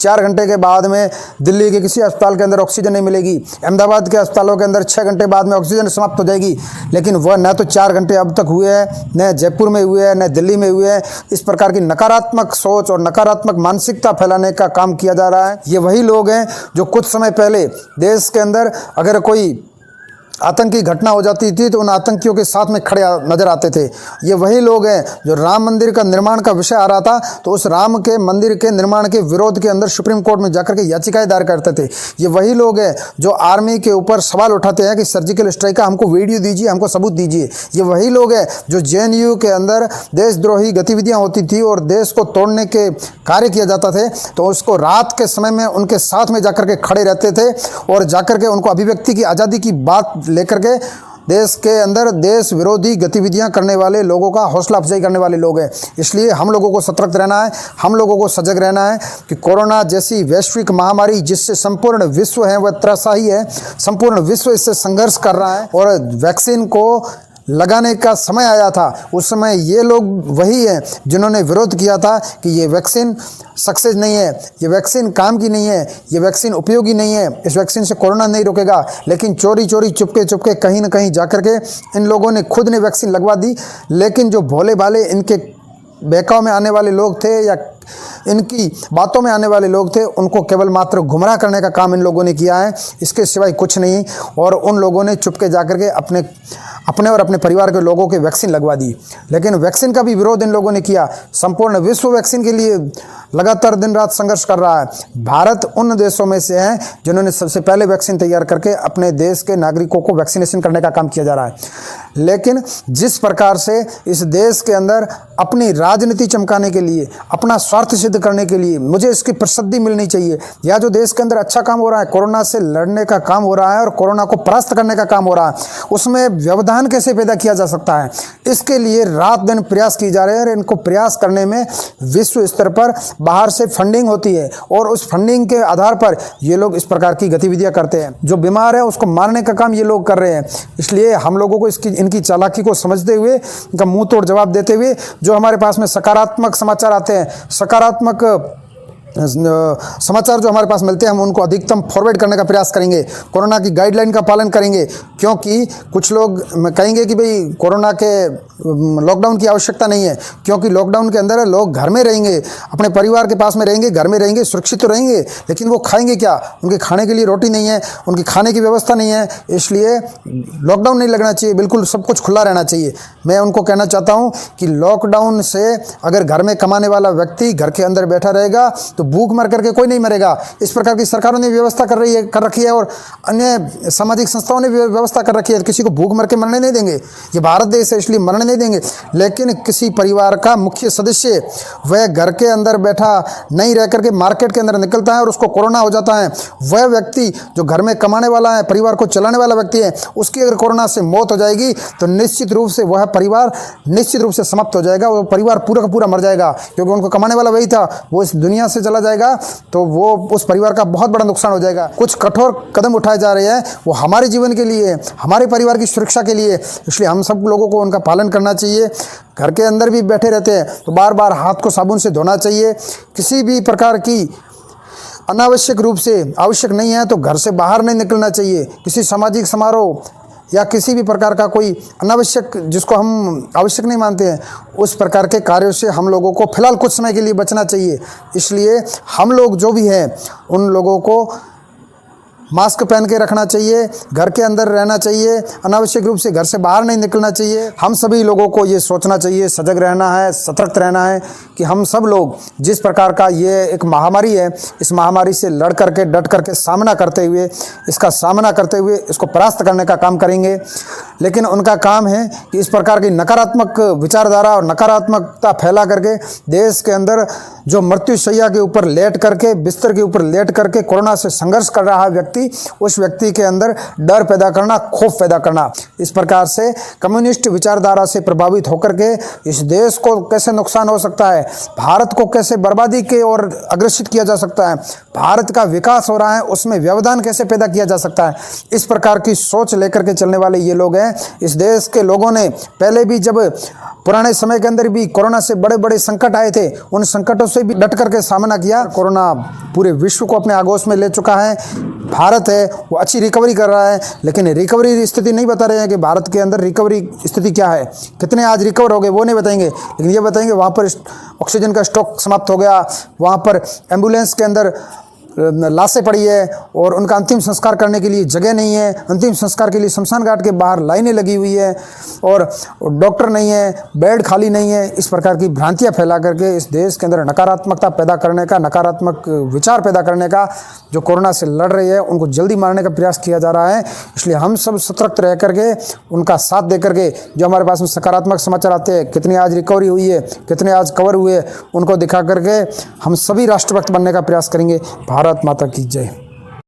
4 घंटे के बाद में दिल्ली के किसी अस्पताल के अंदर ऑक्सीजन नहीं मिलेगी, अहमदाबाद के अस्पतालों के अंदर 6 घंटे बाद में ऑक्सीजन समाप्त हो जाएगी। लेकिन वह न तो 4 घंटे अब तक हुए हैं, न जयपुर में हुए हैं, न दिल्ली में हुए हैं। इस प्रकार की नकारात्मक सोच और नकारात्मक मानसिकता फैलाने का काम किया जा रहा है। ये वही लोग हैं जो कुछ समय पहले देश के अंदर अगर कोई आतंकी घटना हो जाती थी तो उन आतंकियों के साथ में खड़े नजर आते थे। ये वही लोग हैं जो राम मंदिर का निर्माण का विषय आ रहा था तो उस राम के मंदिर के निर्माण के विरोध के अंदर सुप्रीम कोर्ट में जाकर के याचिकाएं दायर करते थे। ये वही लोग हैं जो आर्मी के ऊपर सवाल उठाते हैं कि सर्जिकल स्ट्राइक का हमको वीडियो दीजिए, हमको सबूत दीजिए। ये वही लोग हैं जो JNU के अंदर देशद्रोही गतिविधियाँ होती थी और देश को तोड़ने के कार्य किया जाता थे तो उसको रात के समय में उनके साथ में जाकर के खड़े रहते थे और जाकर के उनको अभिव्यक्ति की आज़ादी की बात लेकर के देश के अंदर देश विरोधी गतिविधियां करने वाले लोगों का हौसला अफजाई करने वाले लोग हैं। इसलिए हम लोगों को सतर्क रहना है, हम लोगों को सजग रहना है कि कोरोना जैसी वैश्विक महामारी जिससे संपूर्ण विश्व है वह त्रासदी है, संपूर्ण विश्व इससे संघर्ष कर रहा है और वैक्सीन को लगाने का समय आया था। उस समय ये लोग वही हैं जिन्होंने विरोध किया था कि ये वैक्सीन सक्सेस नहीं है, ये वैक्सीन काम की नहीं है, ये वैक्सीन उपयोगी नहीं है, इस वैक्सीन से कोरोना नहीं रुकेगा। लेकिन चोरी चोरी चुपके चुपके कहीं ना कहीं जाकर के इन लोगों ने खुद ने वैक्सीन लगवा दी। लेकिन जो भोले भाले इनके बहकाव में आने वाले लोग थे या इनकी बातों में आने वाले लोग थे, उनको केवल मात्र गुमराह करने का काम इन लोगों ने किया है, इसके सिवाय कुछ नहीं। और उन लोगों ने चुपके जाकर के अपने और अपने परिवार के लोगों के वैक्सीन लगवा दी। लेकिन वैक्सीन का भी विरोध इन लोगों ने किया। संपूर्ण विश्व वैक्सीन के लिए लगातार दिन रात संघर्ष कर रहा है। भारत उन देशों में से है जिन्होंने सबसे पहले वैक्सीन तैयार करके अपने देश के नागरिकों को वैक्सीनेशन करने का काम किया जा रहा है। लेकिन जिस प्रकार से इस देश के अंदर अपनी राजनीति चमकाने के लिए, अपना स्वार्थ सिद्ध करने के लिए मुझे इसकी प्रसिद्धि मिलनी चाहिए, या जो देश के अंदर अच्छा काम हो रहा है, कोरोना से लड़ने का काम हो रहा है और कोरोना को परास्त करने का काम हो रहा है, उसमें व्यवधान कैसे पैदा किया जा सकता है, इसके लिए रात दिन प्रयास किए जा रहे हैं। और इनको प्रयास करने में विश्व स्तर पर बाहर से फंडिंग होती है और उस फंडिंग के आधार पर ये लोग इस प्रकार की गतिविधियां करते हैं। जो बीमार है उसको मारने का काम ये लोग कर रहे हैं। इसलिए हम लोगों को इनकी चालाकी को समझते हुए, इनका मुंह तोड़ जवाब देते हुए, जो हमारे पास में सकारात्मक समाचार आते हैं, सकारात्मक समाचार जो हमारे पास मिलते हैं, हम उनको अधिकतम फॉरवर्ड करने का प्रयास करेंगे। कोरोना की गाइडलाइन का पालन करेंगे, क्योंकि कुछ लोग कहेंगे कि भाई कोरोना के लॉकडाउन की आवश्यकता नहीं है, क्योंकि लॉकडाउन के अंदर लोग घर में रहेंगे, अपने परिवार के पास में रहेंगे, घर में रहेंगे, सुरक्षित तो रहेंगे, लेकिन वो खाएंगे क्या? उनके खाने के लिए रोटी नहीं है, उनकी खाने की व्यवस्था नहीं है। इसलिए लॉकडाउन नहीं लगना चाहिए, बिल्कुल सब कुछ खुला रहना चाहिए। मैं उनको कहना चाहता हूँ कि लॉकडाउन से अगर घर में कमाने वाला व्यक्ति घर के अंदर बैठा रहेगा तो भूख मर करके कोई नहीं मरेगा। इस प्रकार की सरकारों ने व्यवस्था कर रखी है और अन्य सामाजिक संस्थाओं ने व्यवस्था कर रखी है। किसी को भूख मर के मरने नहीं देंगे, ये भारत देश है इसलिए मरने नहीं देंगे। लेकिन किसी परिवार का मुख्य सदस्य वह घर के अंदर बैठा नहीं रह करके मार्केट के अंदर निकलता है और उसको कोरोना हो जाता है, वह व्यक्ति जो घर में कमाने वाला है, परिवार को चलाने वाला व्यक्ति है, उसकी अगर कोरोना से मौत हो जाएगी तो निश्चित रूप से वह परिवार निश्चित रूप से समाप्त हो जाएगा। वो परिवार पूरा का पूरा मर जाएगा, क्योंकि उनको कमाने वाला वही था, वो इस दुनिया से चला जाएगा तो वो उस परिवार का बहुत बड़ा नुकसान हो जाएगा। कुछ कठोर कदम उठाए जा रहे हैं, वो हमारे जीवन के लिए, हमारे परिवार की सुरक्षा के लिए, इसलिए हम सब लोगों को उनका पालन करना चाहिए। घर के अंदर भी बैठे रहते हैं तो बार बार हाथ को साबुन से धोना चाहिए। किसी भी प्रकार की अनावश्यक रूप से, आवश्यक नहीं है तो घर से बाहर नहीं निकलना चाहिए। किसी सामाजिक समारोह या किसी भी प्रकार का कोई अनावश्यक, जिसको हम आवश्यक नहीं मानते हैं, उस प्रकार के कार्यों से हम लोगों को फिलहाल कुछ समय के लिए बचना चाहिए। इसलिए हम लोग जो भी हैं उन लोगों को मास्क पहन के रखना चाहिए, घर के अंदर रहना चाहिए, अनावश्यक रूप से घर से बाहर नहीं निकलना चाहिए। हम सभी लोगों को ये सोचना चाहिए, सजग रहना है, सतर्क रहना है कि हम सब लोग जिस प्रकार का ये एक महामारी है, इस महामारी से लड़ करके, डट करके सामना करते हुए, इसका सामना करते हुए इसको परास्त करने का काम करेंगे। लेकिन उनका काम है कि इस प्रकार की नकारात्मक विचारधारा और नकारात्मकता फैला करके देश के अंदर जो मृत्युशैया के ऊपर लेट करके, बिस्तर के ऊपर लेट करके कोरोना से संघर्ष कर रहा है व्यक्ति, उस व्यक्ति के अंदर डर पैदा करना, खौफ पैदा करना। इस प्रकार से कम्युनिस्ट विचारधारा से प्रभावित होकर के इस देश को कैसे नुकसान हो सकता है, भारत को कैसे बर्बादी के ओर अग्रसित किया जा सकता है, भारत का विकास हो रहा है उसमें व्यवधान कैसे पैदा किया जा सकता है, इस प्रकार की सोच लेकर के चलने वाले ये लोग हैं है। इस देश के लोगों ने पहले भी जब पुराने समय के अंदर भी कोरोना से बड़े बड़े संकट आए थे, उन संकटों से भी डट करके सामना किया। कोरोना पूरे विश्व को अपने आगोश में ले चुका है। भारत है वो अच्छी रिकवरी कर रहा है, लेकिन रिकवरी स्थिति नहीं बता रहे हैं कि भारत के अंदर रिकवरी स्थिति क्या है, कितने आज रिकवर हो गए वो नहीं बताएंगे, लेकिन ये बताएंगे वहाँ पर ऑक्सीजन का स्टॉक समाप्त हो गया, वहाँ पर एम्बुलेंस के अंदर लाशें पड़ी है और उनका अंतिम संस्कार करने के लिए जगह नहीं है, अंतिम संस्कार के लिए शमशान घाट के बाहर लाइनें लगी हुई है और डॉक्टर नहीं है, बेड खाली नहीं है। इस प्रकार की भ्रांतियां फैला करके इस देश के अंदर नकारात्मकता पैदा करने का, नकारात्मक विचार पैदा करने का, जो कोरोना से लड़ रही है उनको जल्दी मारने का प्रयास किया जा रहा है। इसलिए हम सब सतर्क रह करके उनका साथ दे करके जो हमारे पास में सकारात्मक समाचार आते हैं, कितनी आज रिकवरी हुई है, कितने आज कवर हुए, उनको दिखा करके हम सभी राष्ट्रभक्त बनने का प्रयास करेंगे। भारत माता की जय।